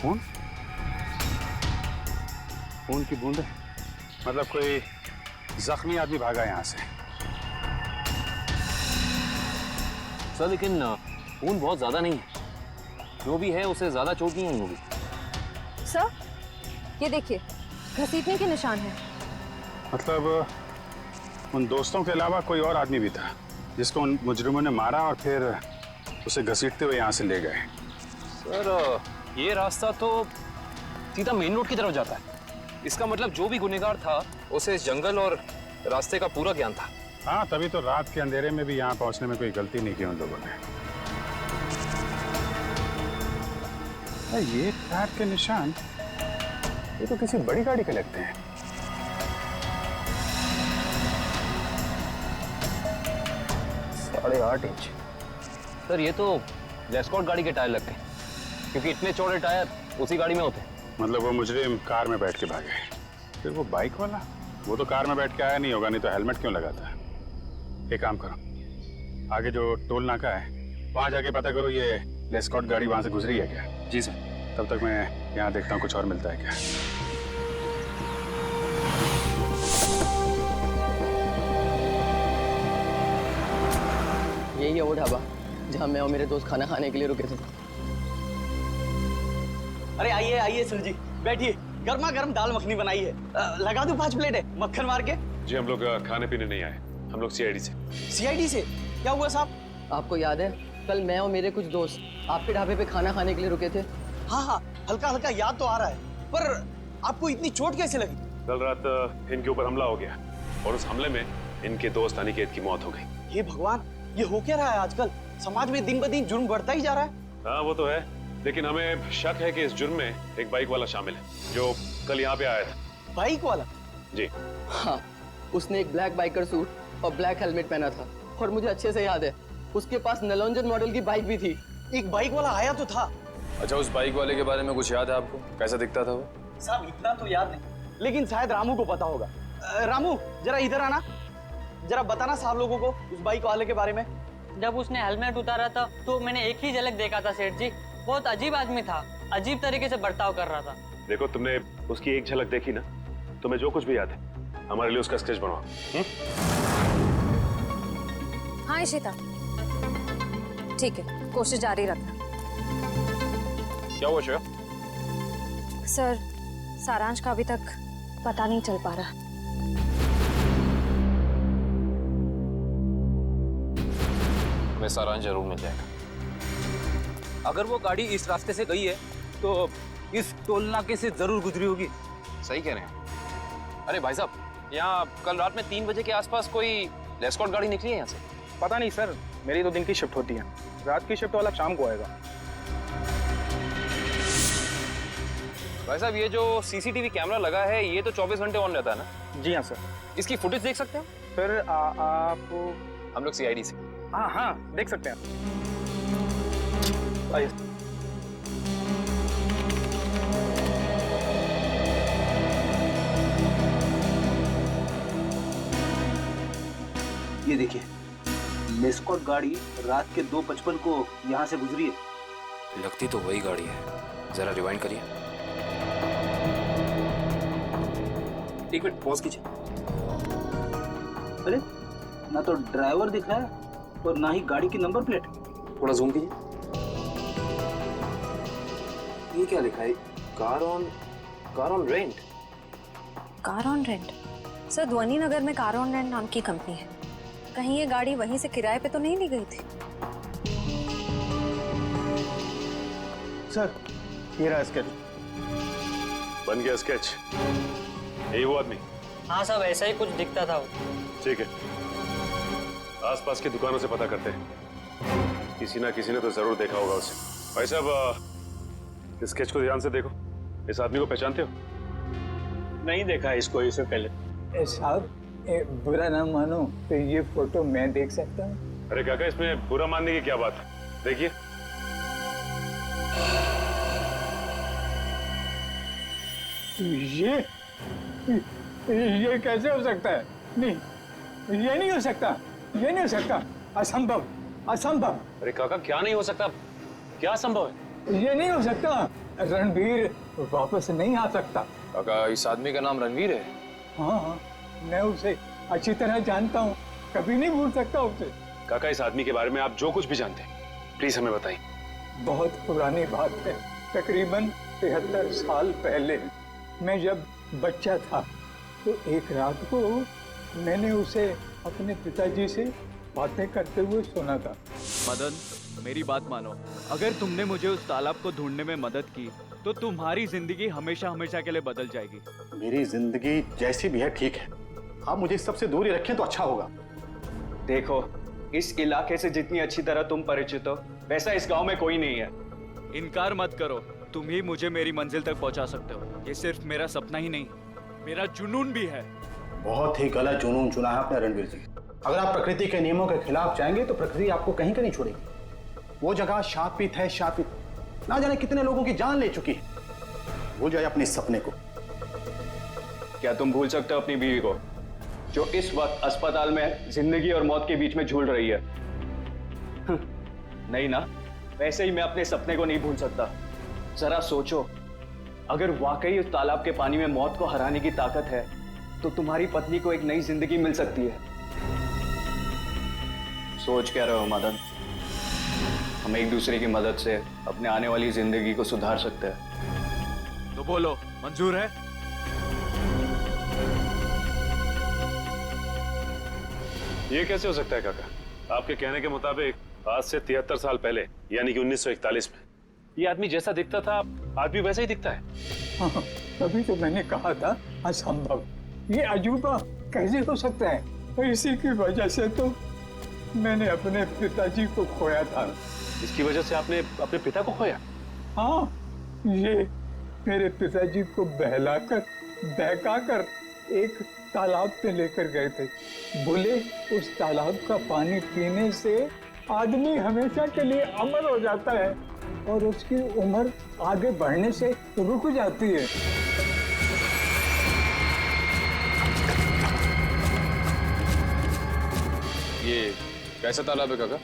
खून? खून की बूंद? मतलब कोई जख्मी आदमी भागा यहाँ से? सर लेकिन खून बहुत ज्यादा नहीं है, जो भी है उसे ज्यादा चोट नहीं आई होगी। सर ये देखिए, घसीटने के निशान हैं। मतलब उन दोस्तों के अलावा कोई और आदमी भी था जिसको उन मुजरिमों ने मारा और फिर उसे घसीटते हुए यहाँ से ले गए। सर ये रास्ता तो सीधा मेन रोड की तरफ जाता है। इसका मतलब जो भी गुनहगार था उसे जंगल और रास्ते का पूरा ज्ञान था। हाँ, तभी तो रात के अंधेरे में भी यहाँ पहुँचने में कोई गलती नहीं की उन लोगों ने। ये टायर के निशान, ये तो किसी बड़ी गाड़ी के लगते हैं। साढ़े 8 इंच। सर ये तो एस्कॉर्ट गाड़ी के टायर लगते हैं, क्योंकि इतने चौड़े टायर उसी गाड़ी में होते हैं। मतलब वो मुजरिम कार में बैठ के भागे, फिर वो बाइक वाला, वो तो कार में बैठ के आया नहीं होगा, नहीं तो हेलमेट क्यों लगाता है? एक काम करो, आगे जो टोल नाका है वहां जाके पता करो ये एस्कॉर्ट गाड़ी वहां से गुजरी है क्या। जी सर। तब तक मैं यहाँ देखता हूँ कुछ और मिलता है क्या। यही है वो ढाबा जहाँ मैं और मेरे दोस्त खाना खाने के लिए रुके थे। अरे आइए आइए सर जी, बैठिए। गर्मा गर्म दाल मखनी बनाई है, लगा दूं 5 प्लेट है मक्खन मार के? जी हम लोग खाने पीने नहीं आए, हम लोग सीआईडी से। सीआईडी से? क्या हुआ साहब? आपको याद है कल मैं और मेरे कुछ दोस्त आपके ढाबे पे खाना खाने के लिए रुके थे? हाँ हाँ, हल्का हल्का याद तो आ रहा है, पर आपको इतनी चोट कैसे लगी? कल रात इनके ऊपर हमला हो गया और उस हमले में इनके दोस्त अनिकेत की मौत हो गई। हे भगवान, ये हो क्या रहा है आजकल? समाज में दिन ब दिन जुर्म बढ़ता ही जा रहा है। हाँ वो तो है, लेकिन हमें शक है कि इस जुर्म में एक बाइक वाला शामिल है जो कल यहाँ पे आया था। बाइक वाला? जी हाँ, उसने एक ब्लैक बाइकर सूट और ब्लैक हेलमेट पहना था, और मुझे अच्छे से याद है उसके पास नलोंजन मॉडल की बाइक भी थी। एक बाइक वाला आया तो था। अच्छा, उस बाइक वाले के बारे में कुछ याद है आपको? कैसा दिखता था वो? साहब इतना तो याद नहीं, लेकिन शायद रामू को पता होगा। रामू जरा इधर आना, जरा बताना साहब लोगों को उस बाइक वाले के बारे में। जब उसने हेलमेट उतारा था तो मैंने एक ही झलक देखा था सेठ जी। बहुत अजीब आदमी था, अजीब तरीके से बर्ताव कर रहा था। देखो, तुमने उसकी एक झलक देखी ना, तुम्हें जो कुछ भी याद है हमारे लिए उसका स्केच बनवाओ। हाँ इशिता, ठीक है, कोशिश जारी रखना। क्या हुआ श्रेया? सर, सारांश का अभी तक पता नहीं चल पा रहा। हमें सारांश जरूर मिल जाएगा। अगर वो गाड़ी इस रास्ते से गई है तो इस टोल नाके से जरूर गुजरी होगी। सही कह रहे हैं। अरे भाई साहब, यहाँ कल रात में 3 बजे के आसपास कोई एस्कॉर्ट गाड़ी निकली है यहाँ से? पता नहीं सर, मेरी तो दिन की शिफ्ट होती है, रात की शिफ्ट वाला शाम को आएगा। भाई साहब, ये जो सीसीटीवी कैमरा लगा है ये तो 24 घंटे ऑन रहता है ना? जी हाँ सर। इसकी फुटेज देख सकते हैं सर आप? हम लोग सीआईडी से। हाँ हाँ, देख सकते हैं। आइए। ये देखिए, एस्कॉर्ट गाड़ी रात के 2:55 को यहाँ से गुजरी है। लगती तो वही गाड़ी है, जरा रिवाइंड करिए। एक मिनट पॉज कीजिए। अरे, ना तो ड्राइवर दिख रहा है और ना ही गाड़ी की नंबर प्लेट। थोड़ा जूम कीजिए। ये क्या लिखा है? Car on rent. Car on rent? Sir, ध्वनि नगर में कार ऑन रेंट नाम की कंपनी है। कहीं ये गाड़ी वहीं से किराए पे तो नहीं ली गई थी? सर, ये रहा स्केच। बन गया स्केच? यही वो आदमी? हाँ साहब, ऐसा ही कुछ दिखता था वो। ठीक है, आसपास की दुकानों से पता करते हैं, किसी ना किसी ने तो जरूर देखा होगा उसे। भाई साहब, इस स्केच को ध्यान से देखो, इस आदमी को पहचानते हो? नहीं देखा इसको इससे पहले। साहब, बुरा ना मानो तो ये फोटो मैं देख सकता हूँ? अरे काका, इसमें बुरा मानने की क्या बात है? देखिए। ये कैसे हो सकता है? नहीं, ये नहीं हो सकता, ये नहीं हो सकता, असंभव, असंभव। अरे काका, क्या नहीं हो सकता? क्या संभव है? ये नहीं हो सकता, रणवीर वापस नहीं आ सकता। काका इस आदमी का नाम रणवीर है? हाँ, मैं उसे अच्छी तरह जानता हूँ, कभी नहीं भूल सकता उसे। काका इस आदमी के बारे में आप जो कुछ भी जानते हैं प्लीज हमें बताइए। बहुत पुरानी बात है, तकरीबन 73 साल पहले मैं जब बच्चा था तो एक रात को मैंने उसे अपने पिताजी से बातें करते हुए सुना था। मदन, मेरी बात मानो, अगर तुमने मुझे उस तालाब को ढूंढने में मदद की तो तुम्हारी जिंदगी हमेशा हमेशा के लिए बदल जाएगी। मेरी जिंदगी जैसी भी है ठीक है, आप मुझे इस सबसे दूर ही रखें तो अच्छा होगा। देखो, इस इलाके से जितनी अच्छी तरह तुम परिचित हो वैसा इस गांव में कोई नहीं है। इनकार मत करो, तुम ही मुझे मेरी मंजिल तक पहुंचा सकते हो। ये सिर्फ मेरा सपना ही नहीं, मेरा जुनून भी है। बहुत ही गलत जुनून चुना है आपने रणवीर जी। अगर आप प्रकृति के नियमों के खिलाफ जाएंगे तो प्रकृति आपको कहीं का नहीं छोड़ेगी। वो जगह शापित है, शापित, ना जाने कितने लोगों की जान ले चुकी है। भूल जाए अपने सपने को। क्या तुम भूल सकते हो अपनी बीवी को जो इस वक्त अस्पताल में जिंदगी और मौत के बीच में झूल रही है? नहीं ना, वैसे ही मैं अपने सपने को नहीं भूल सकता। जरा सोचो, अगर वाकई उस तालाब के पानी में मौत को हराने की ताकत है तो तुम्हारी पत्नी को एक नई जिंदगी मिल सकती है। सोच क्या रहे हो मदन? हम एक दूसरे की मदद से अपने आने वाली जिंदगी को सुधार सकते हैं। तो बोलो, मंजूर है? ये कैसे हो सकता है काका? आपके कहने के मुताबिक आज से 73 साल पहले यानी कि 1941 में ये आदमी जैसा दिखता था आज भी वैसा ही दिखता है। हाँ, तभी तो मैंने कहा था असंभव, ये अजूबा कैसे हो सकता है। और इसी की वजह से तो मैंने अपने पिताजी को खोया था। इसकी वजह से आपने अपने पिता को खोया? हाँ, ये मेरे पिताजी को बहकाकर एक तालाब पे लेकर गए थे। बोले उस तालाब का पानी पीने से आदमी हमेशा के लिए अमर हो जाता है और उसकी उम्र आगे बढ़ने से रुक जाती है। ये कैसा तालाब है काका?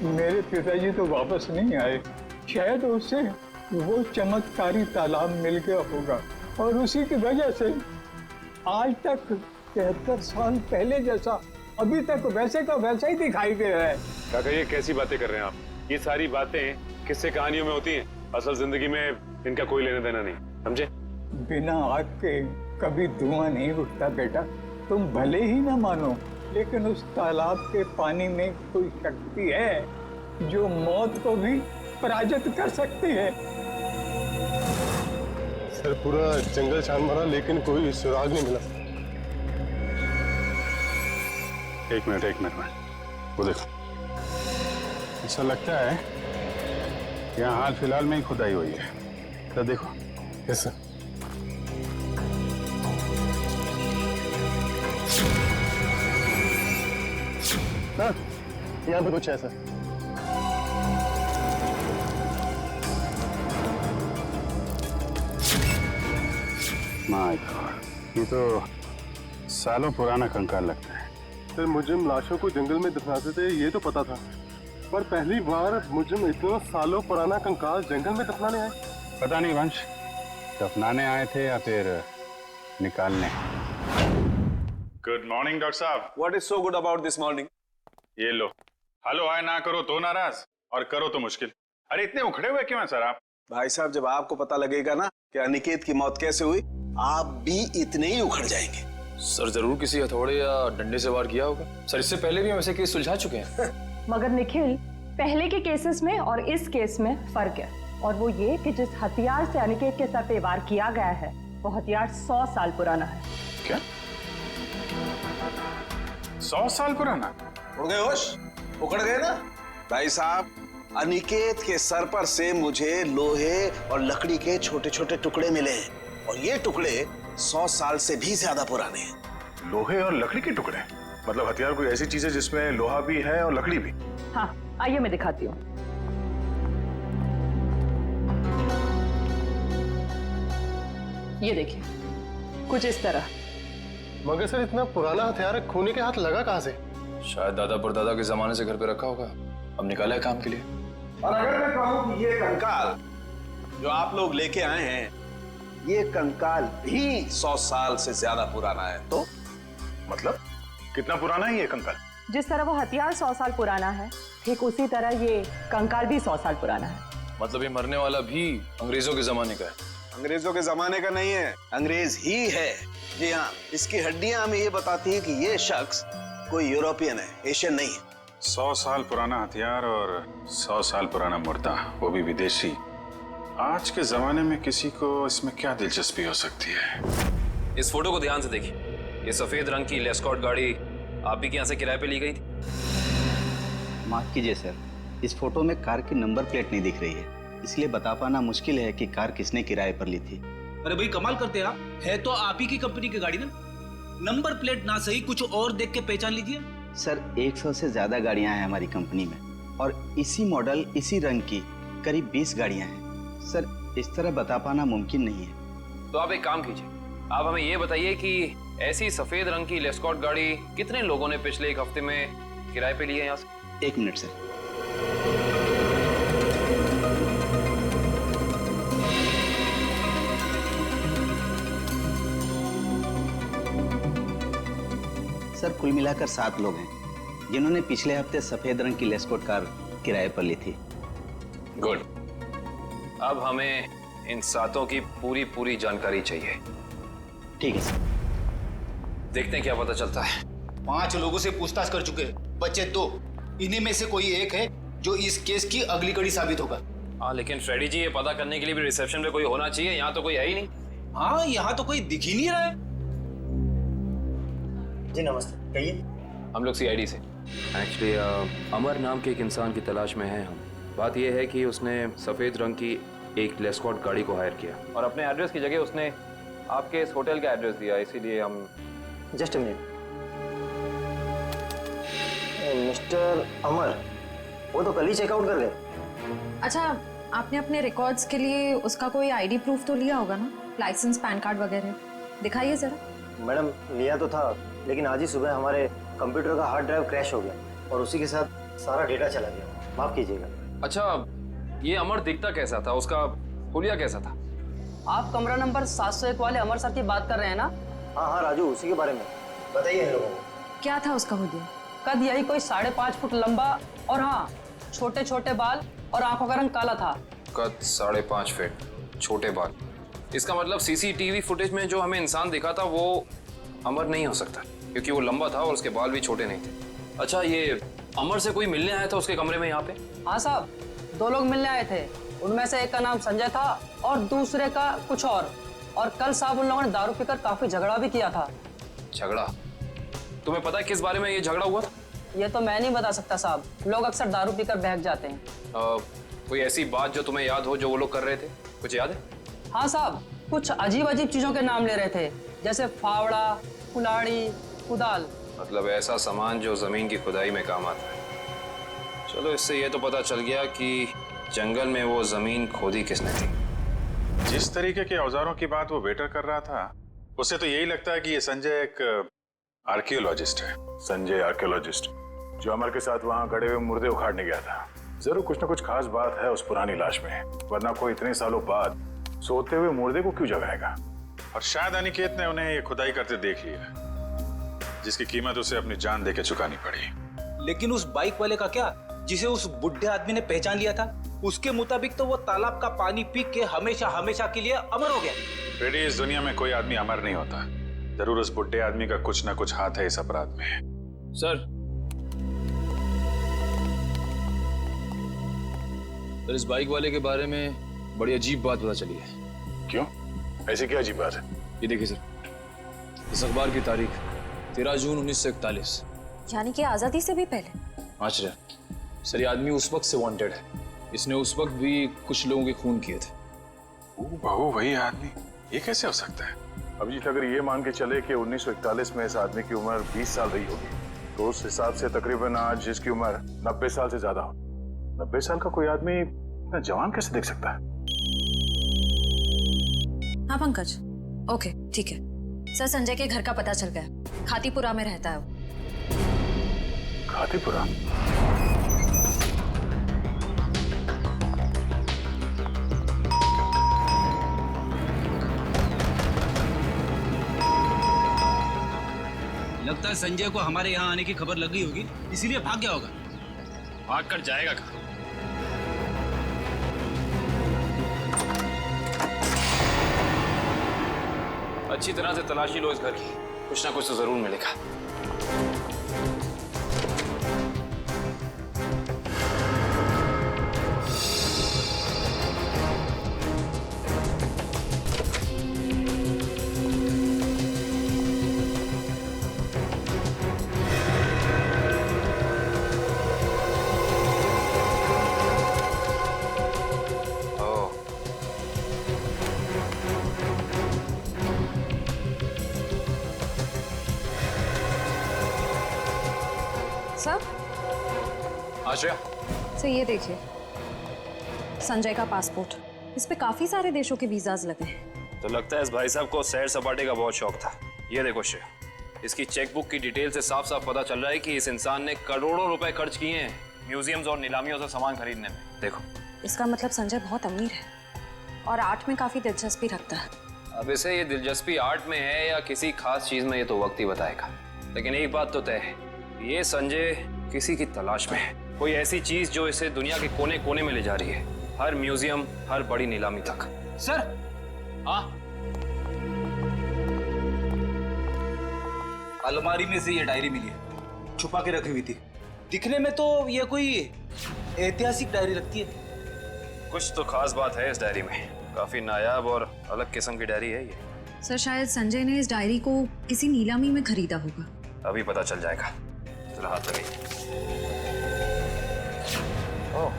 मेरे पिताजी तो वापस नहीं आए, शायद उसे वो चमत्कारी तालाब मिल गया होगा और उसी की वजह से आज तक 73 साल पहले जैसा अभी तक वैसे का वैसा ही दिखाई दे रहा है। काका ये कैसी बातें कर रहे हैं आप? ये सारी बातें किस्से कहानियों में होती हैं, असल जिंदगी में इनका कोई लेना देना नहीं, समझे? बिना आग के कभी धुआं नहीं उठता बेटा। तुम भले ही ना मानो, लेकिन उस तालाब के पानी में कोई शक्ति है जो मौत को भी पराजित कर सकती है। सर पूरा जंगल छान मारा लेकिन कोई सुराग नहीं मिला। एक मिनट वो देखो, ऐसा लगता है यहाँ हाल फिलहाल में ही खुदाई हुई है। तो देखो। Yes sir. हाँ, यहाँ पे कुछ है सर। माय गॉड, ये तो सालों पुराना कंकाल लगता है। सर मुजरिम लाशों को जंगल में दफनाते थे ये तो पता था, पर पहली बार मुजरिम इतना सालों पुराना कंकाल जंगल में दफनाने आए। पता नहीं वंश, दफनाने आए थे या फिर निकालने। गुड मॉर्निंग डॉक्टर साहब। What is so good about this morning? ये लो, हेलो हाय ना करो तो नाराज और करो तो मुश्किल। अरे इतने उखड़े हुए क्यों हैं सर आप? भाई साहब जब आपको पता लगेगा ना कि अनिकेत की मौत कैसे हुई, आप भी इतने ही उखड़ जाएंगे। सर जरूर किसी हथौड़े या डंडे से वार किया होगा। सर इससे पहले भी हम ऐसे केस सुलझा चुके हैं। मगर निखिल, पहले के केसेस में और इस केस में फर्क है, और वो ये कि जिस हथियार से अनिकेत के सर पे वार किया गया है वो हथियार 100 साल पुराना है। क्या? 100 साल पुराना? उड़ गए होश? उखड़ गए ना? भाई साहब, अनिकेत के सर पर से मुझे लोहे और लकड़ी के छोटे छोटे टुकड़े मिले और ये टुकड़े 100 साल से भी ज्यादा पुराने हैं। लोहे और लकड़ी के टुकड़े? मतलब हथियार कोई ऐसी चीज है जिसमें लोहा भी है और लकड़ी भी? हाँ, आइए मैं दिखाती हूँ। ये देखिए, कुछ इस तरह। मगर सर इतना पुराना हथियार खूनी के हाथ लगा कहाँ से? शायद दादा परदादा के जमाने से घर पे रखा होगा, अब निकाला है काम के लिए। और अगर मैं कहूँ कि ये कंकाल जो आप लोग लेके आए हैं, ये कंकाल भी 100 साल से ज्यादा पुराना है। तो मतलब कितना पुराना है ये कंकाल? जिस तरह वो हथियार 100 साल पुराना है, ठीक उसी तरह ये कंकाल भी 100 साल पुराना है। मतलब ये मरने वाला भी अंग्रेजों के जमाने का है? अंग्रेजों के जमाने का नहीं है, अंग्रेज ही है। जी हाँ, इसकी हड्डियां हमें ये बताती है कि ये शख्स कोई यूरोपियन है, एशियन नहीं है। 100 साल पुराना हथियार और 100 साल पुराना मुर्दा, वो भी विदेशी। आज के जमाने में किसी को इसमें क्या दिलचस्पी हो सकती है? इस फोटो को ध्यान से देखिए। ये सफेद रंग की लेस्कॉट गाड़ी आप ही के यहाँ से किराए पे ली गई थी? माफ कीजिए सर, इस फोटो में कार की नंबर प्लेट नहीं दिख रही है, इसलिए बता पाना मुश्किल है कि कार किसने किराए पर ली थी। अरे भाई कमाल करते हैं आप, है तो आप ही की कंपनी की गाड़ी ना, नंबर प्लेट ना सही कुछ और देख के पहचान लीजिए। सर 100 से ज्यादा गाड़ियां हैं हमारी कंपनी में और इसी मॉडल इसी रंग की करीब 20 गाड़ियां हैं। सर इस तरह बता पाना मुमकिन नहीं है। तो आप एक काम कीजिए, आप हमें ये बताइए कि ऐसी सफेद रंग की लेस्कॉट गाड़ी कितने लोगों ने पिछले एक हफ्ते में किराए पे ली है यहाँ से? 1 मिनट सर। सर कुल मिलाकर 7 लोग हैं जिन्होंने पिछले हफ्ते सफेद रंग की लेस्कॉट कार किराए पर ली थी। गुड। अब हमें इन 7 की पूरी जानकारी चाहिए। ठीक है सर। देखते हैं क्या पता चलता है। 5 लोगों से पूछताछ कर चुके, बच्चे 2, इन्हीं में से कोई एक है जो इस केस की अगली कड़ी साबित होगा। हाँ लेकिन फ्रेडी जी, ये पता करने के लिए भी रिसेप्शन पे कोई होना चाहिए, यहाँ तो कोई है ही नहीं। हाँ यहाँ तो कोई दिख ही नहीं रहा है। जी नमस्ते, कहिए। हम लोग CID से। एक्चुअली अमर नाम के एक इंसान की तलाश में हैं हम। बात यह है कि उसने सफ़ेद रंग की एक लेस्कॉट गाड़ी को हायर किया और अपने एड्रेस की जगह उसने आपके इस होटल का एड्रेस दिया, इसीलिए हम। Just a minute. मिस्टर अमर, वो तो कल ही चेकआउट कर गए। अच्छा, आपने अपने रिकॉर्ड्स के लिए उसका कोई ID प्रूफ तो लिया होगा ना, लाइसेंस, पैन कार्ड वगैरह? दिखाइए जरा। मैडम लिया तो था, लेकिन आज ही सुबह हमारे कंप्यूटर का हार्ड ड्राइव क्रैश हो गया और उसी के साथ सारा डेटा चला गया, माफ कीजिएगा। अच्छा, ये अमर दिखता कैसा था, उसका हुलिया कैसा था? आप कमरा नंबर 701 वाले अमर सर की बात कर रहे हैं ना? हाँ हाँ राजू, उसी के बारे में बताइए इन लोगों को। क्या था उसका हुलिया? कद यही कोई 5.5 फुट लंबा और हाँ छोटे छोटे बाल और आंखों का रंग काला था। कद 5.5 फीट, छोटे बाल। इसका मतलब CCTV फुटेज में जो हमें इंसान दिखा था वो अमर नहीं हो सकता, क्योंकि वो लंबा था और उसके बाल भी छोटे नहीं थे। अच्छा, ये अमर से कोई मिलने आया था उसके कमरे में यहाँ पे? हाँ साहब, 2 लोग मिलने आए थे। उनमें से एक का नाम संजय था और दूसरे का कुछ और कल साहब उन लोगों ने दारू पीकर काफी झगड़ा भी किया था। झगड़ा? तुम्हें पता है किस बारे में ये झगड़ा हुआ था? ये तो मैं नहीं बता सकता साहब, लोग अक्सर दारू पीकर बहक जाते हैं। कोई ऐसी बात जो तुम्हें याद हो जो वो लोग कर रहे थे, कुछ याद है? हाँ साहब, कुछ अजीब अजीब चीजों के नाम ले रहे थे, जैसे फावड़ा, कुल्हाड़ी, कुदाल। मतलब ऐसा सामान जो जमीन की खुदाई में काम आता है। चलो, इससे ये तो पता चल गया कि जंगल में वो जमीन खोदी किसने थी। जिस तरीके के औजारों की बात वो वेटर कर रहा था, उससे तो यही लगता है कि ये संजय एक आर्कियोलॉजिस्ट है। संजय आर्कियोलॉजिस्ट जो अमर के साथ वहाँ गड़े हुए मुर्दे उखाड़ने गया था। जरूर कुछ न कुछ खास बात है उस पुरानी लाश में, वरना कोई इतने सालों बाद सोते हुए मुर्दे को क्यों जगाएगा? और शायद अनिकेत ने उन्हें ये खुदाई करते देख लिया, जिसकी कीमत उसे अपनी जान देके चुकानी पड़ी। लेकिन उस बाइक वाले का क्या, जिसे उस बुढ़े आदमी ने पहचान लिया था? उसके मुताबिक तो वो तालाब का पानी पी के हमेशा हमेशा के लिए अमर हो गया। फ्रेडी, इस दुनिया में कोई आदमी अमर नहीं होता। जरूर उस बुढ़े आदमी का कुछ ना कुछ हाथ है इस अपराध में। सर इस बाइक वाले के बारे में बड़ी अजीब बात पता चली है। क्यों? ऐसी क्या अजीब बात है? ये देखिए सर, इस अखबार की तारीख 13 जून 1941, यानी कि आजादी से भी पहले। आश्चर्य सर, ये आदमी उस वक्त से वांटेड है। इसने उस वक्त भी कुछ लोगों के खून किए थे। बहू वही आदमी, ये कैसे हो सकता है? अभिजीत, अगर ये मान के चले कि 1941 में इस आदमी की उम्र 20 साल रही होगी, तो उस हिसाब से तकरीबन आज जिसकी उम्र 90 साल से ज्यादा हो, 90 साल का कोई आदमी इतना जवान कैसे दिख सकता है? हाँ पंकज, ओके ठीक है। सर संजय के घर का पता चल गया, खातीपुरा में रहता है वो। खातीपुरा? शायद संजय को हमारे यहाँ आने की खबर लग गई होगी, इसीलिए भाग गया होगा। भाग कर जाएगा कहाँ? अच्छी तरह से तलाशी लो इस घर की, कुछ ना कुछ तो जरूर मिलेगा। सर आश्रया, सर ये देखिए, संजय का पासपोर्ट, इस पे काफी सारे देशों के वीजाज लगे हैं। तो लगता है इस भाई साहब को सैर सपाटे का बहुत शौक था। ये देखो श्रेया, इसकी चेकबुक की डिटेल से साफ साफ पता चल रहा है कि इस इंसान ने करोड़ों रुपए खर्च किए हैं म्यूजियम्स और नीलामियों से सामान खरीदने में। देखो, इसका मतलब संजय बहुत अमीर है और आर्ट में काफी दिलचस्पी रखता है। अब इसे ये दिलचस्पी आर्ट में है या किसी खास चीज में, ये तो वक्त ही बताएगा। लेकिन एक बात तो तय है, ये संजय किसी की तलाश में है, कोई ऐसी चीज जो इसे दुनिया के कोने कोने में ले जा रही है, हर म्यूजियम, हर बड़ी नीलामी तक। सर, हाँ, अलमारी में से ये डायरी मिली है, छुपा के रखी हुई थी। दिखने में तो ये कोई ऐतिहासिक डायरी लगती है। कुछ तो खास बात है इस डायरी में, काफी नायाब और अलग किस्म की डायरी है ये। सर शायद संजय ने इस डायरी को किसी नीलामी में खरीदा होगा। अभी पता चल जाएगा। चलो हाथ लगाइए। ओह,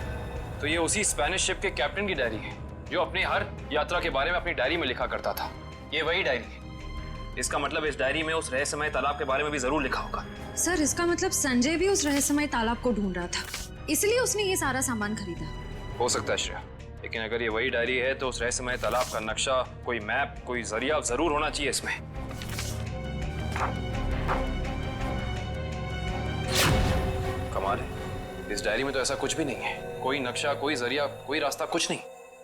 तो ये उसी स्पेनिश शिप के कैप्टन की डायरी है जो अपनी हर यात्रा के बारे में अपनी डायरी में लिखा करता था। ये वही डायरी है। इसका मतलब इस डायरी में उस रहस्यमय तालाब के बारे में भी जरूर लिखा होगा। सर इसका मतलब संजय भी उस रहस्यमय तालाब को ढूंढ रहा था, इसलिए उसने ये सारा सामान खरीदा। हो सकता है श्रेया, लेकिन अगर ये वही डायरी है तो उस रहस्यमय तालाब का नक्शा, कोई मैप, कोई जरिया जरूर होना चाहिए इसमें। कमाल है, इस डायरी में तो ऐसा कुछ भी नहीं है, कोई नक्शा, कोई जरिया, कोई रास्ता, कुछ नहीं।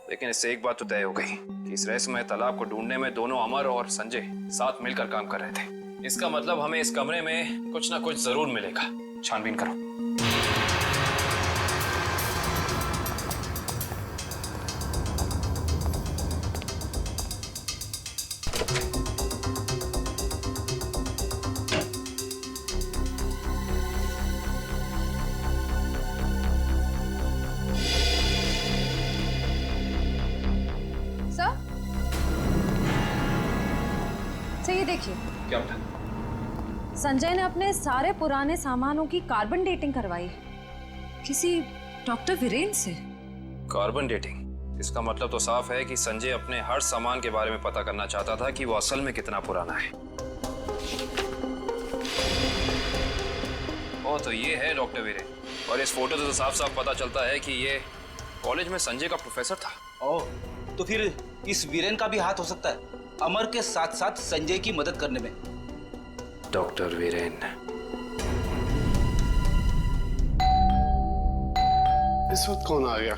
लेकिन इससे एक बात तो तय हो गई कि इस रहस्यमय तालाब को ढूंढने में दोनों अमर और संजय साथ मिलकर काम कर रहे थे। इसका मतलब हमें इस कमरे में कुछ ना कुछ जरूर मिलेगा। छानबीन करो। ये देखिए, क्या बता? संजय ने अपने सारे पुराने सामानों की कार्बन डेटिंग करवाई किसी डॉक्टर वीरेन से। Carbon dating? इसका मतलब तो साफ है कि संजय अपने हर सामान के बारे में पता करना चाहता था कि वो असल में कितना पुराना है। ओ, तो ये है डॉक्टर वीरेन, और इस फोटो से तो साफ साफ पता चलता है कि ये कॉलेज में संजय का प्रोफेसर था। ओह, तो फिर इस वीरेन का भी हाथ हो सकता है अमर के साथ साथ संजय की मदद करने में। डॉक्टर वीरेन। इस वक्त कौन आ गया?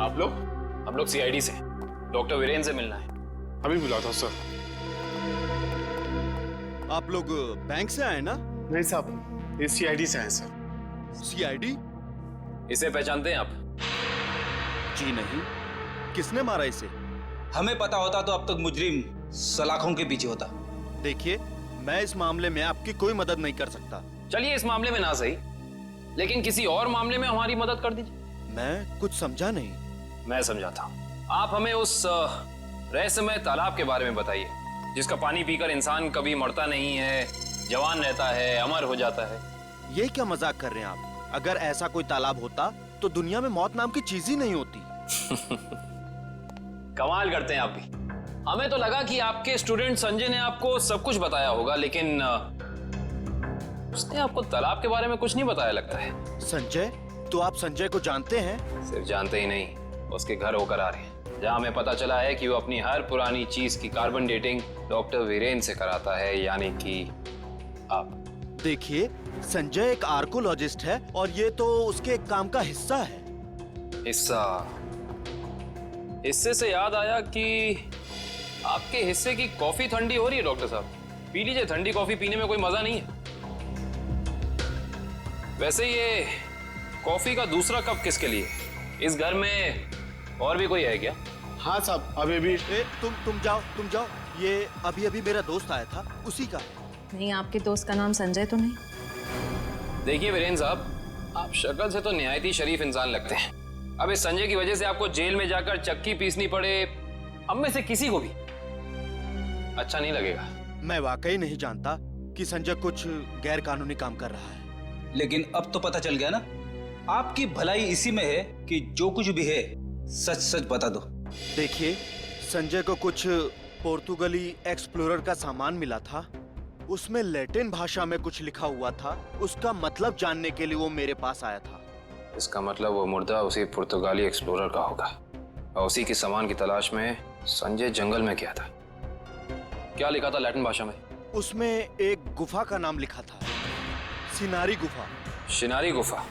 आप लोग? हम लोग सीआईडी से, डॉक्टर वीरेन से मिलना है। अभी बुला था सर। आप लोग बैंक से आए ना? नहीं साहब, ये सीआईडी से आए सर। सीआईडी? इसे पहचानते हैं आप? जी नहीं। किसने मारा इसे? हमें पता होता तो अब तक मुजरिम सलाखों के पीछे होता। देखिए, मैं इस मामले में आपकी कोई मदद नहीं कर सकता। चलिए इस मामले में ना सही, लेकिन किसी और मामले में हमारी मदद कर दीजिए। मैं कुछ समझा नहीं। मैं समझाता हूँ। आप हमें उस रहस्यमय तालाब के बारे में बताइए, जिसका पानी पीकर इंसान कभी मरता नहीं है, जवान रहता है, अमर हो जाता है। ये क्या मजाक कर रहे हैं आप? अगर ऐसा कोई तालाब होता तो दुनिया में मौत नाम की चीज ही नहीं होती। कमाल करते हैं आप भी। हमें तो लगा कि आपके स्टूडेंट संजय ने आपको सब कुछ बताया होगा, लेकिन उसने आपको तालाब के बारे में कुछ नहीं बताया लगता है। संजय? तो आप संजय को जानते हैं? सिर्फ जानते ही नहीं, उसके घर होकर आ रहे हैं, जहाँ हमें पता चला है कि वो अपनी हर पुरानी चीज की कार्बन डेटिंग डॉक्टर वीरेन से कराता है, यानी कि आप। देखिए, संजय एक आर्कोलॉजिस्ट है और ये तो उसके एक काम का हिस्सा है। हिस्सा? हिस्से से याद आया कि आपके हिस्से की कॉफी ठंडी हो रही है डॉक्टर साहब, पी लीजिए। ठंडी कॉफी पीने में कोई मजा नहीं है। वैसे ये कॉफी का दूसरा कप किसके लिए? इस घर में और भी कोई है क्या? हाँ साहब, अभी भी। तुम जाओ। ये अभी मेरा दोस्त आया था, उसी का। नहीं, आपके दोस्त का नाम संजय तो नहीं? देखिए वीरेंद्र साहब, आप शक्ल से तो निहायत ही शरीफ इंसान लगते हैं। अब इस संजय की वजह से आपको जेल में जाकर चक्की पीसनी पड़े, हम में से किसी को भी अच्छा नहीं लगेगा। मैं वाकई नहीं जानता कि संजय कुछ गैर कानूनी काम कर रहा है। लेकिन अब तो पता चल गया ना, आपकी भलाई इसी में है कि जो कुछ भी है सच सच बता दो। देखिए, संजय को कुछ पोर्तुगली एक्सप्लोरर का सामान मिला था, उसमें लैटिन भाषा में कुछ लिखा हुआ था। उसका मतलब जानने के लिए वो मेरे पास आया था। इसका मतलब वो मुर्दा उसी पुर्तगाली एक्सप्लोरर का होगा और उसी के सामान की तलाश में संजय जंगल में गया था। क्या लिखा था लैटिन भाषा में? उसमें एक गुफा का नाम लिखा था, सिनारी गुफा। शिनारी गुफा?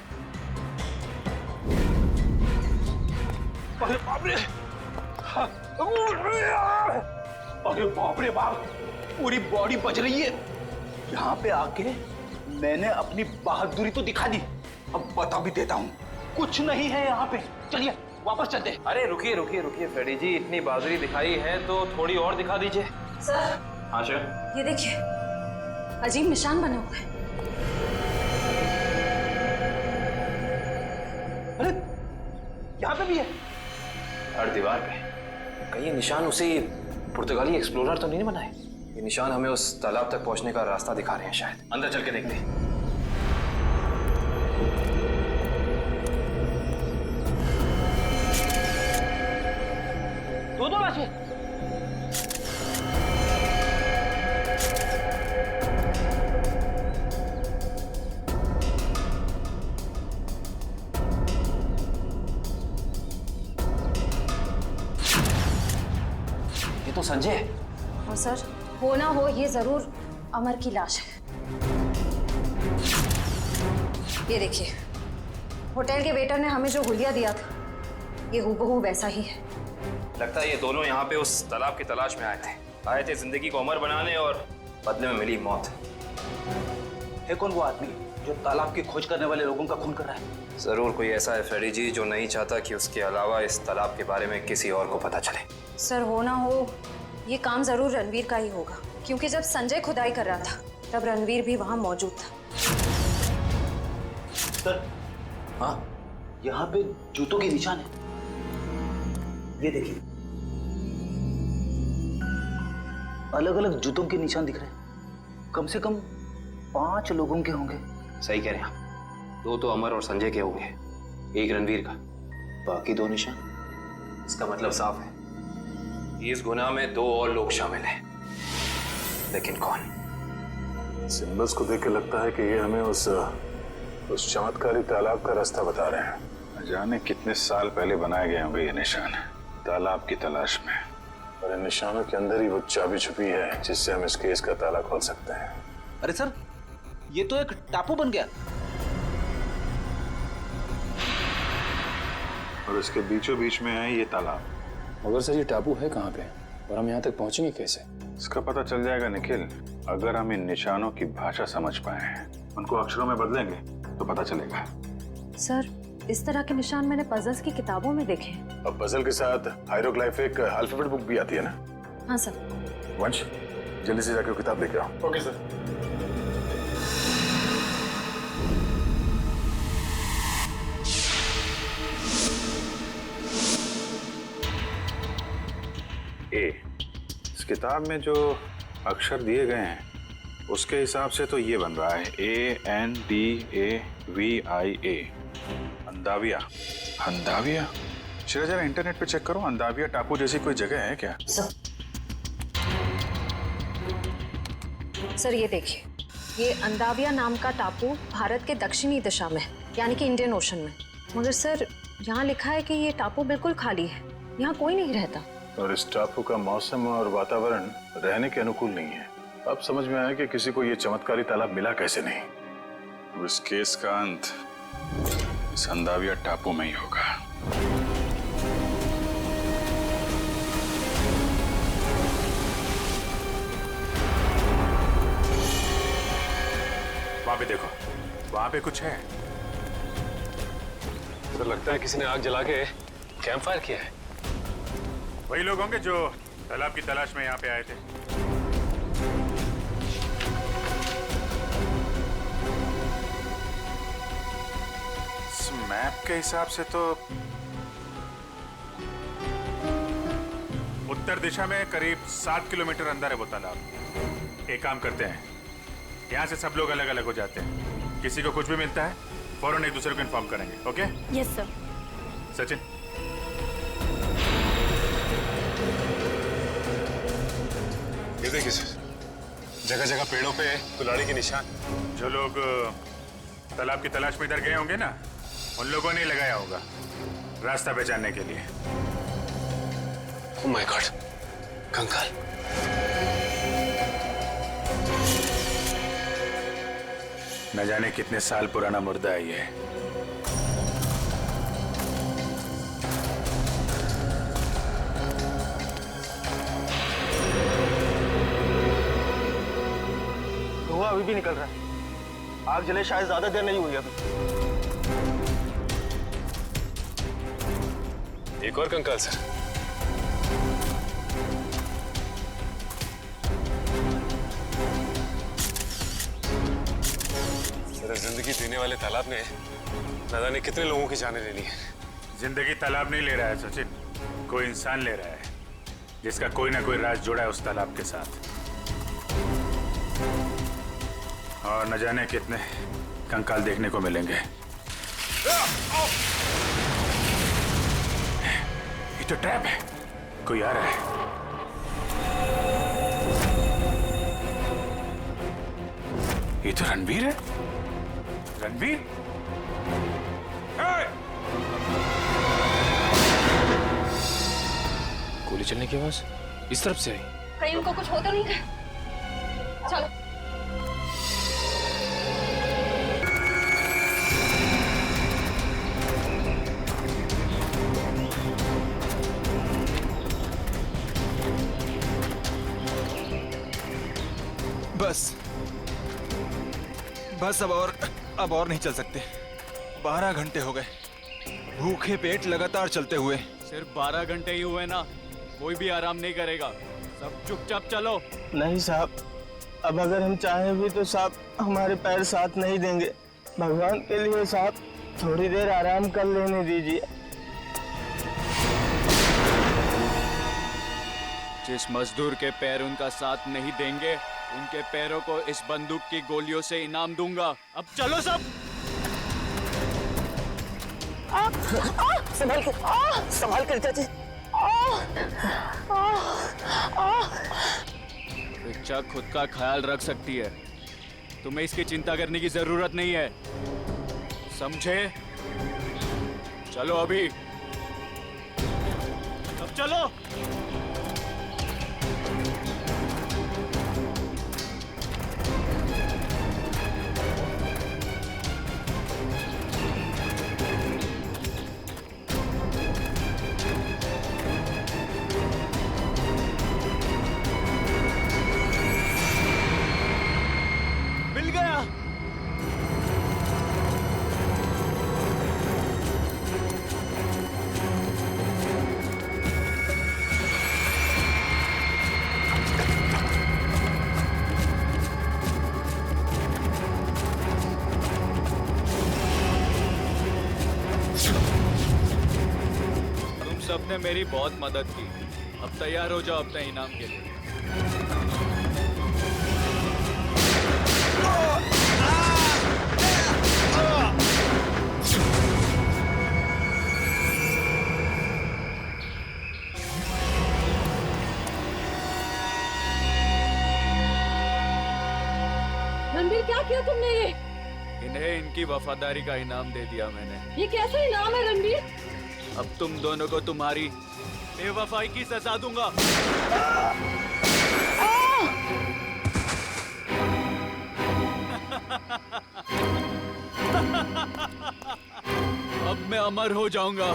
अरे बाप रे! अरे बाप रे बाप! पूरी बॉडी बज रही है। यहाँ पे आके मैंने अपनी बहादुरी तो दिखा दी, अब बता भी देता हूँ, कुछ नहीं है यहाँ पे। चलिए वापस चलते। अरे रुकिए फ्रेडी जी, इतनी बहादुरी दिखाई है तो थोड़ी और दिखा दीजिए। सर। हाँ सर। ये देखिए, अजीब निशान बने हुए हैं। अरे यहाँ पे भी है। हर दीवार पे। कहीं ये निशान उसी पुर्तगाली एक्सप्लोरर तो नहीं बनाए? ये निशान हमें उस तालाब तक पहुंचने का रास्ता दिखा रहे हैं शायद। अंदर चल के देखते हैं। दो लाशें। ये तो संजय। और सर, हो ना हो ये जरूर अमर की लाश है। ये देखिए, होटल के वेटर ने हमें जो हुलिया दिया था, ये हूबहू वैसा ही है। लगता है ये दोनों यहाँ पे उस तालाब की तलाश में आए थे जिंदगी को अमर बनाने, और बदले में मिली मौत। है कौन वो आदमी जो तालाब की खोज करने वाले लोगों का खून कर रहा है? जरूर कोई ऐसा है फ्रेडी जी जो नहीं चाहता कि उसके अलावा इस तालाब के बारे में किसी और को पता चले। सर, हो ना हो ये काम जरूर रणवीर का ही होगा, क्योंकि जब संजय खुदाई कर रहा था तब रणवीर भी वहां मौजूद था। सर, हाँ, यहाँ पे जूतों के निशान है। ये देखिए, अलग अलग जूतों के निशान दिख रहे हैं। कम से कम 5 लोगों के होंगे। सही कह रहे हैं आप। 2 तो अमर और संजय के होंगे, 1 रणवीर का, बाकी 2 निशान। इसका मतलब साफ है, इस गुनाह में 2 और लोग शामिल हैं, लेकिन कौन? सिंबल्स को देख के लगता है कि ये हमें उस चमत्कारी तालाब का रास्ता बता रहे हैं। न जाने कितने साल पहले बनाए गए होंगे ये निशान, तालाब की तलाश में। और इन निशानों के अंदर ही वो चाबी छुपी है जिससे हम इस केस का ताला खोल सकते हैं। अरे सर, ये तो एक टापू बन गया। और इसके बीचों बीच में है ये तालाब। मगर सर, ये टापू है कहाँ पे और हम यहाँ तक पहुंचेंगे कैसे? इसका पता चल जाएगा निखिल, अगर हम इन निशानों की भाषा समझ पाए, उनको अक्षरों में बदलेंगे तो पता चलेगा। सर, इस तरह के निशान मैंने पजल्स की किताबों में देखे हैं। अब पजल के साथ हायरोग्लाइफिक अल्फाबेट बुक भी आती है ना? हाँ सर। वंश, जल्दी से जाकर किताब लेके आओ। Okay sir. इस किताब में जो अक्षर दिए गए हैं उसके हिसाब से तो ये बन रहा है ANDAVIA, अंदाविया। अंदाविया? चलो जरा इंटरनेट पे चेक करो, अंदाविया टापू जैसी कोई जगह है क्या? सर ये देखिए, ये अंदाविया नाम का टापू भारत के दक्षिणी दिशा में, यानी कि इंडियन ओशन में। मगर सर, यहाँ लिखा है कि ये टापू बिल्कुल खाली है, यहाँ कोई नहीं रहता। और इस टापू का मौसम और वातावरण रहने के अनुकूल नहीं है। अब समझ में आया कि किसी को ये चमत्कारी तालाब मिला कैसे नहीं। और इस केस का अंत इस अंदाविया टापू में ही होगा। वहां पे देखो, वहां पे कुछ है। तो लगता है किसी ने आग जला के कैंप फायर किया है। वही लोग होंगे जो तालाब की तलाश में यहाँ पे आए थे। इस मैप के हिसाब से तो उत्तर दिशा में करीब 7 किलोमीटर अंदर है वो तालाब। एक काम करते हैं, यहाँ से सब लोग अलग अलग हो जाते हैं। किसी को कुछ भी मिलता है फौरन एक दूसरे को इन्फॉर्म करेंगे। ओके? Yes sir. सचिन, ये देखिए सर, जगह जगह पेड़ों पे कुल्हाड़ी के निशान। जो लोग तालाब की तलाश में इधर गए होंगे ना, उन लोगों ने लगाया होगा रास्ता पहचानने के लिए। ओह माय गॉड, कंकाल। न जाने कितने साल पुराना मुर्दा है ये। धुआं अभी भी निकल रहा है। आग जले शायद ज्यादा देर नहीं हुई अभी। एक और कंकाल सर। सर, जिंदगी देने वाले तालाब ने न जाने कितने लोगों की जानें ले ली है। जिंदगी तालाब नहीं ले रहा है सचिन, कोई इंसान ले रहा है जिसका कोई ना कोई राज जुड़ा है उस तालाब के साथ। और न जाने कितने कंकाल देखने को मिलेंगे। ये तो ट्रैप है, कोई आ रहा है। ये तो रणवीर है। रणवीर? गोली चलने की आवाज इस तरफ से आई। कहीं उनको कुछ होता नहीं है। चलो। बस अब और नहीं चल सकते। 12 घंटे हो गए, भूखे पेट लगातार चलते हुए। सिर्फ 12 घंटे ही हुए ना, कोई भी आराम नहीं करेगा। सब चुपचाप चलो। नहीं साहब, अब अगर हम चाहें भी तो साहब हमारे पैर साथ नहीं देंगे। भगवान के लिए साहब थोड़ी देर आराम कर लेने दीजिए। जिस मजदूर के पैर उनका साथ नहीं देंगे, उनके पैरों को इस बंदूक की गोलियों से इनाम दूंगा। अब चलो सब। संभाल कर चाची। रिचा खुद का ख्याल रख सकती है, तुम्हें इसकी चिंता करने की जरूरत नहीं है, समझे? चलो अभी, अब चलो। मिल गया। तुम सबने मेरी बहुत मदद की, अब तैयार हो जाओ अपने इनाम के लिए। रणबीर, क्या किया तुमने ये? इन्हें इनकी वफादारी का इनाम दे दिया मैंने। ये कैसा इनाम है रणबीर? अब तुम दोनों को तुम्हारी बेवफाई की सजा दूंगा। अब मैं अमर हो जाऊंगा।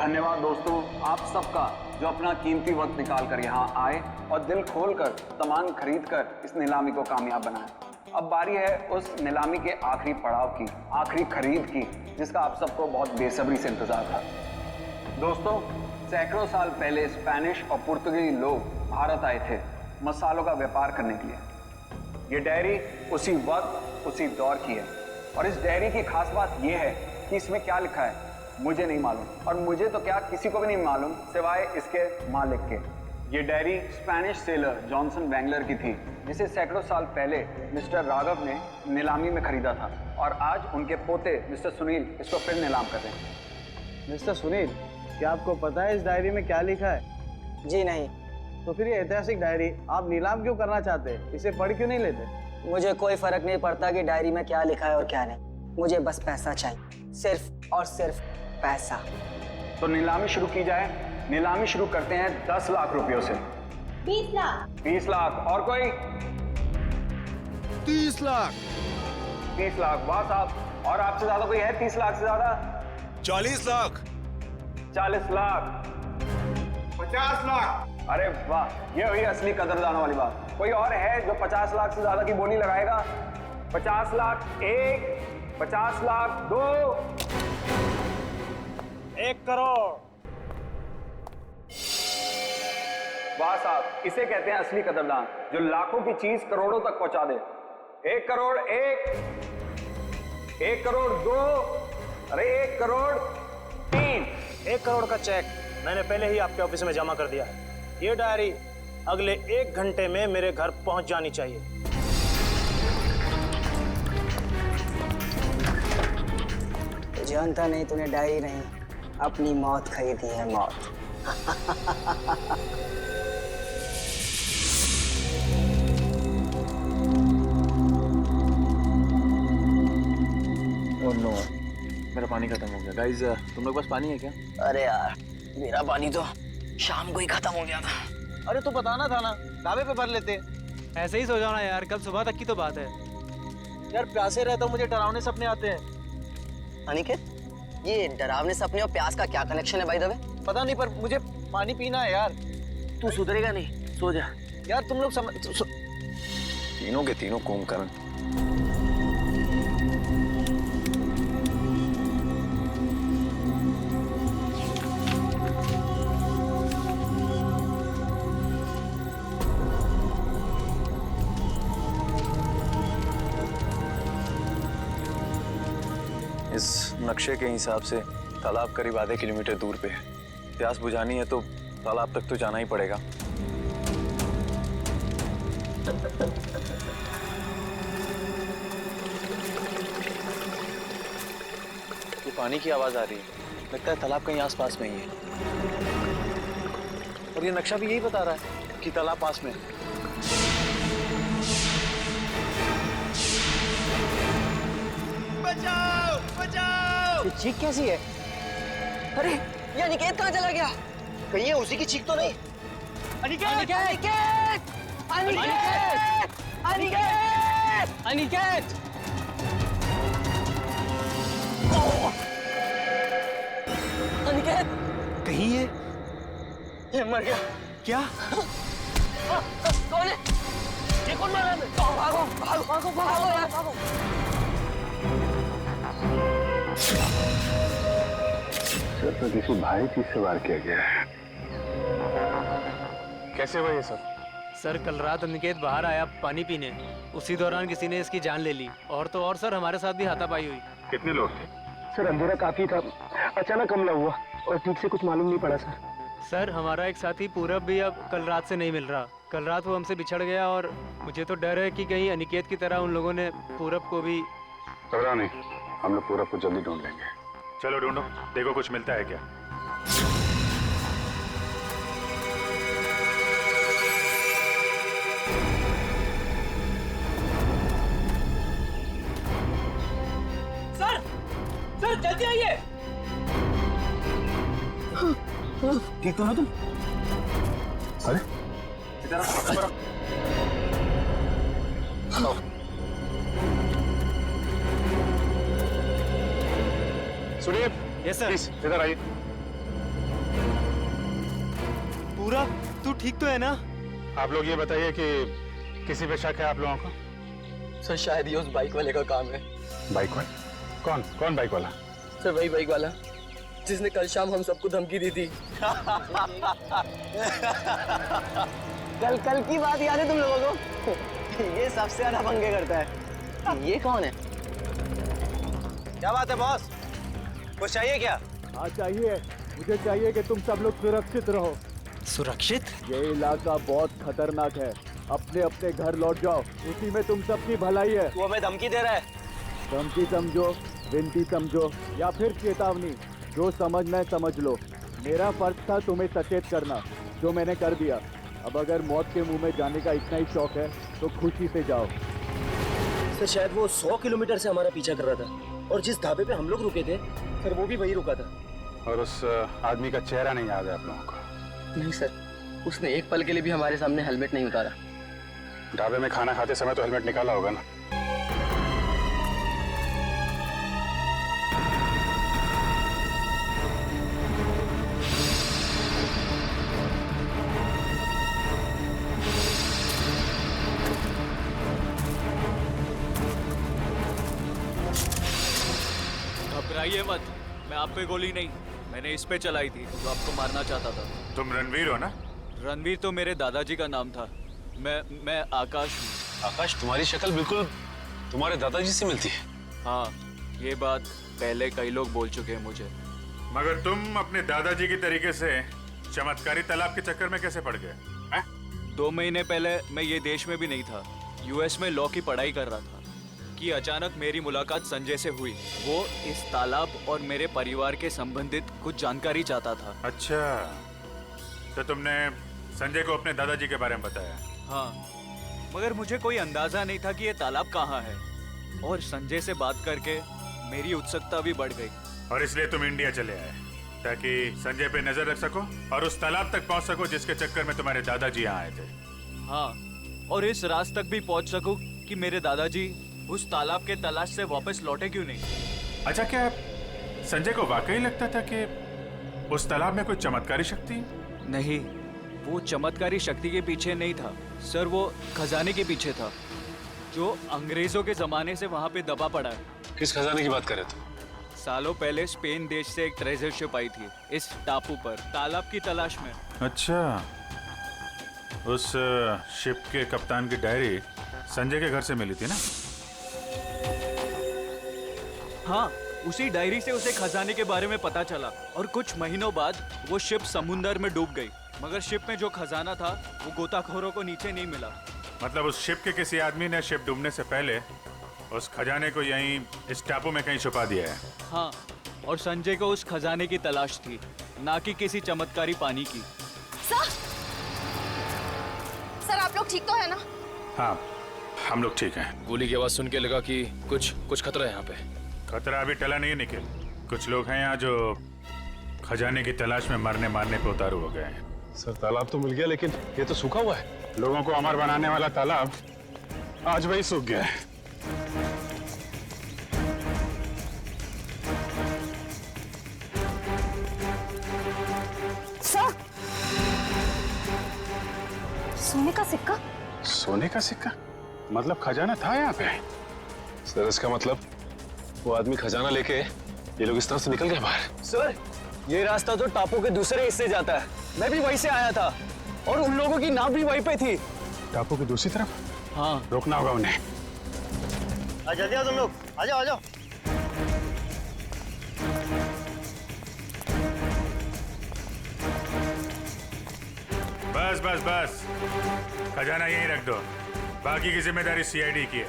धन्यवाद दोस्तों आप सबका जो अपना कीमती वक्त निकाल कर यहाँ आए और दिल खोलकर सामान खरीद कर इस नीलामी को कामयाब बनाए। अब बारी है उस नीलामी के आखिरी पड़ाव की, आखिरी खरीद की, जिसका आप सबको बहुत बेसब्री से इंतजार था। दोस्तों, सैकड़ों साल पहले स्पेनिश और पुर्तगाली लोग भारत आए थे मसालों का व्यापार करने के लिए। ये डायरी उसी वक्त उसी दौर की है और इस डायरी की खास बात यह है कि इसमें क्या लिखा है मुझे नहीं मालूम, और मुझे तो क्या किसी को भी नहीं मालूम सिवाय इसके मालिक के। ये डायरी स्पेनिश सेलर जॉनसन वैंगलर की थी, जिसे सैकड़ों साल पहले मिस्टर राघव ने नीलामी में खरीदा था और आज उनके पोते मिस्टर सुनील इसको फिर नीलाम कर रहे हैं। मिस्टर सुनील, क्या आपको पता है इस डायरी में क्या लिखा है? जी नहीं। तो फिर ये ऐतिहासिक डायरी आप नीलाम क्यों करना चाहते हैं? इसे पढ़ क्यों नहीं लेते? मुझे कोई फर्क नहीं पड़ता कि डायरी में क्या लिखा है और क्या नहीं, मुझे बस पैसा चाहिए, सिर्फ और सिर्फ पैसा। तो नीलामी शुरू की जाए। नीलामी शुरू करते हैं 10 लाख रुपयों से। 20 लाख। 20 लाख। और कोई? 30 लाख। 30 लाख। वाह साहब। और आपसे ज्यादा कोई है 30 लाख से ज्यादा? 40 लाख। 40 लाख। 50 लाख। अरे वाह, ये हुई असली कदरदान वाली बात। कोई और है जो 50 लाख से ज्यादा की बोली लगाएगा? 50 लाख 1, 50 लाख 2, 1 करोड़। वाह साहब, इसे कहते हैं असली कदरदान, जो लाखों की चीज करोड़ों तक पहुंचा दे। 1 करोड़ 1, 1 करोड़ 2, अरे 1 करोड़ 3। 1 करोड़ का चेक मैंने पहले ही आपके ऑफिस में जमा कर दिया है। ये डायरी अगले 1 घंटे में मेरे घर पहुंच जानी चाहिए। जानता नहीं तूने डायरी नहीं, अपनी मौत खरीदी है, मौत। ओह नो, मेरा पानी खत्म हो गया। गाइस, तुम लोग पास पानी है क्या? अरे यार, मेरा पानी तो शाम को ही खत्म हो गया था। अरे तो बताना था ना, ढाबे पे भर लेते। ऐसे ही सो जाना यार, कल सुबह तक की तो बात है। यार प्यासे रहता हूँ, मुझे डरावने सपने आते हैं। अनिकेत, ये डरावने सपने और प्यास का क्या कनेक्शन है भाई दबे? पता नहीं, पर मुझे पानी पीना है यार। तू सुधरेगा नहीं, सो जा। यार तुम लोग तीनों के तीनों कुंभकर्ण। इस नक्शे के हिसाब से तालाब करीब आधे किलोमीटर दूर पे है। प्यास बुझानी है तो तालाब तक तो जाना ही पड़ेगा। ये पानी की आवाज आ रही है, लगता है तालाब कहीं आसपास में ही है। और ये नक्शा भी यही बता रहा है कि तालाब पास में है। बचाओ, बचाओ! ये चीख कैसी है? अरे, ये अनिकेत कहाँ चला गया? कहीं ये उसी की चीख तो नहीं? अनिकेत! अनिकेत! अनिकेत! अनिकेत! अनिकेत! अनिकेत! कहीं ये मर गया। क्या? कौन है? ये कौन मारा है? भागो, भागो, भागो, भागो यार, भागो! सर, तो किसी भारी चीज से वार किया गया है। कैसे हुआ ये सब? सर, कल रात अनिकेत बाहर आया पानी पीने, उसी दौरान किसी ने इसकी जान ले ली। और तो और सर, हमारे साथ भी हाथापाई हुई। कितने लोग थे? सर अंधेरा काफी था, अचानक हमला हुआ और ठीक से कुछ मालूम नहीं पड़ा सर। सर, हमारा एक साथी पूरब भी अब कल रात से नहीं मिल रहा। कल रात वो हमसे बिछड़ गया और मुझे तो डर है कि कहीं अनिकेत की तरह उन लोगों ने पूरब को भी। घबराओ नहीं, हम लोग पूरब को जल्दी ढूंढ लेंगे। चलो ढूंढो, देखो कुछ मिलता है क्या। सर, सर जल्दी आइए। ठीक तो ना तुम? अरे सुनील, यस सर, इधर आइए। पूरा तू ठीक तो है ना? आप लोग ये बताइए कि किसी पे शक है आप लोगों को? सर शायद ये उस बाइक वाले का काम है। बाइक वाला? कौन कौन बाइक वाला? सर वही बाइक वाला जिसने कल शाम हम सबको धमकी दी थी। कल की बात याद है तुम लोगों को? ये सबसे ज्यादा पंगे करता है। ये कौन है? क्या बात है बॉस? कुछ चाहिए क्या? हाँ चाहिए, मुझे चाहिए कि तुम सब लोग सुरक्षित रहो। सुरक्षित? ये इलाका बहुत खतरनाक है, अपने अपने घर लौट जाओ, उसी में तुम सबकी भलाई है। वो हमें धमकी दे रहा है। धमकी समझो, विनती समझो या फिर चेतावनी, जो समझना है समझ लो। मेरा फर्ज था तुम्हें सचेत करना, जो मैंने कर दिया। अब अगर मौत के मुंह में जाने का इतना ही शौक है तो खुशी से जाओ। सर शायद वो 100 किलोमीटर से हमारा पीछा कर रहा था, और जिस ढाबे पे हम लोग रुके थे सर वो भी वही रुका था। और उस आदमी का चेहरा नहीं याद है आप लोगों को? नहीं सर, उसने एक पल के लिए भी हमारे सामने हेलमेट नहीं उतारा। ढाबे में खाना खाते समय तो हेलमेट निकाला होगा ना? घबराइए मत, मैं आप पे गोली नहीं, मैंने इस पे चलाई थी जो आपको मारना चाहता था। तुम रणवीर हो ना? रणवीर तो मेरे दादाजी का नाम था। मैं आकाश हूँ। आकाश, तुम्हारी शक्ल बिल्कुल तुम्हारे दादाजी से मिलती है। हाँ, ये बात पहले कई लोग बोल चुके हैं मुझे। मगर तुम अपने दादाजी की तरीके से चमत्कारी तालाब के चक्कर में कैसे पड़ गए? 2 महीने पहले मैं ये देश में भी नहीं था, यूएस में लॉ की पढ़ाई कर रहा था कि अचानक मेरी मुलाकात संजय से हुई। वो इस तालाब और मेरे परिवार के संबंधित कुछ जानकारी चाहता था। अच्छा, तो तुमने संजय को अपने दादाजी के बारे में बताया? हाँ, मगर मुझे कोई अंदाजा नहीं था कि ये तालाब कहाँ है, और संजय से बात करके मेरी उत्सुकता भी बढ़ गई। और इसलिए तुम इंडिया चले आए ताकि संजय पे नजर रख सको और उस तालाब तक पहुंच सको जिसके चक्कर में तुम्हारे दादाजी यहाँ आए थे। हाँ, और इस राज तक भी पहुंच सकूं कि मेरे दादाजी उस तालाब के तलाश से वापस लौटे क्यों नहीं। अच्छा, क्या संजय को वाकई लगता था कि उस तालाब में कोई चमत्कारी शक्ति? नहीं, वो चमत्कारी शक्ति के पीछे नहीं था सर, वो खजाने के पीछे था जो अंग्रेजों के जमाने से वहाँ पे दबा पड़ा है। किस खजाने की बात कर रहे थे? सालों पहले स्पेन देश से एक ट्रेजर शिप आई थी इस टापू पर तालाब की तलाश में। अच्छा, उस शिप के कप्तान की डायरी संजय के घर से मिली थी ना? हाँ, उसी डायरी से उसे खजाने के बारे में पता चला, और कुछ महीनों बाद वो शिप समुंदर में डूब गई। मगर शिप में जो खजाना था वो गोताखोरों को नीचे नहीं मिला। मतलब उस शिप के किसी आदमी ने शिप डूबने से पहले उस खजाने को यहीं इस टापू में कहीं छुपा दिया है। हाँ, और संजय को उस खजाने की तलाश थी, ना कि किसी चमत्कारी पानी की। सर आप लोग ठीक तो है ना? हाँ, हम लोग ठीक हैं। गोली की आवाज सुन के लगा कि कुछ खतरा है यहाँ पे। खतरा अभी टला नहीं है निखिल। कुछ लोग हैं यहाँ जो खजाने की तलाश में मरने मारने पे उतारू हो गए हैं। सर, तालाब तो मिल गया लेकिन ये तो सूखा हुआ है। लोगों को अमर बनाने वाला तालाब आज वही सूख गया है। सर, सोने का सिक्का? सोने का सिक्का? मतलब खजाना था यहाँ पे? सर, इसका मतलब वो आदमी खजाना लेके ये लोग इस तरह से निकल गए बाहर। सर, ये रास्ता तो टापू के दूसरे हिस्से जाता है। मैं भी वहीं से आया था और उन लोगों की नाव भी वहीं पे थी। टापू की दूसरी तरफ? हाँ, रोकना होगा उन्हें। जल्दी आओ तुम लोग, आ जाओ आ जाओ। बस बस बस, खजाना यहीं रख दो, बाकी की जिम्मेदारी सीआईडी की है।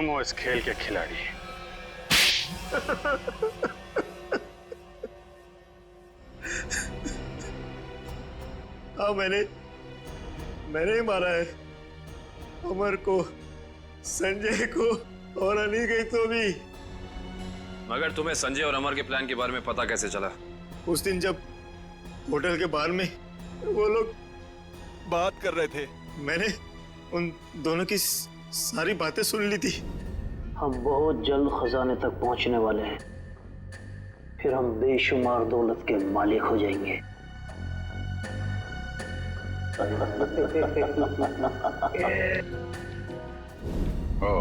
तुम हो इस खेल के खिलाड़ी। हाँ, मैंने ही मारा है अमर को, संजय को और अनिकेत को भी। मगर तुम्हें संजय और अमर के प्लान के बारे में पता कैसे चला? उस दिन जब होटल के बाहर में वो लोग बात कर रहे थे, मैंने उन दोनों की सारी बातें सुन ली थी। हम बहुत जल्द खजाने तक पहुंचने वाले हैं, फिर हम बेशुमार दौलत के मालिक हो जाएंगे। ओ,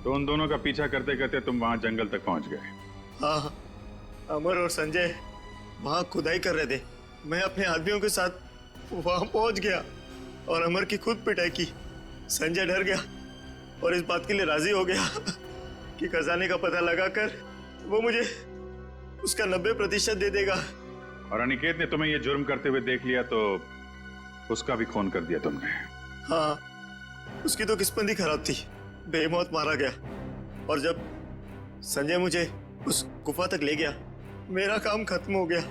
तो उन दोनों का पीछा करते करते तुम वहां जंगल तक पहुंच गए। हाँ, अमर और संजय वहां खुदाई कर रहे थे। मैं अपने आदमियों के साथ वहां पहुंच गया और अमर की खुद पिटाई की। संजय डर गया और इस बात के लिए राजी हो गया कि खजाने का पता लगाकर वो मुझे उसका 90% दे देगा। और अनिकेत ने तुम्हें ये जुर्म करते हुए देख लिया तो उसका भी खून कर दिया तुमने। हाँ, उसकी तो किस्मत ही खराब थी, बेमौत मारा गया। और जब संजय मुझे उस गुफा तक ले गया, मेरा काम खत्म हो गया।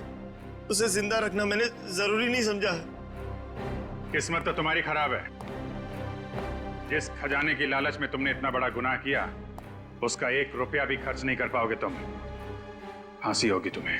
उसे जिंदा रखना मैंने जरूरी नहीं समझा। किस्मत तो तुम्हारी खराब है। जिस खजाने की लालच में तुमने इतना बड़ा गुनाह किया, उसका 1 रुपया भी खर्च नहीं कर पाओगे तुम। फांसी होगी तुम्हें।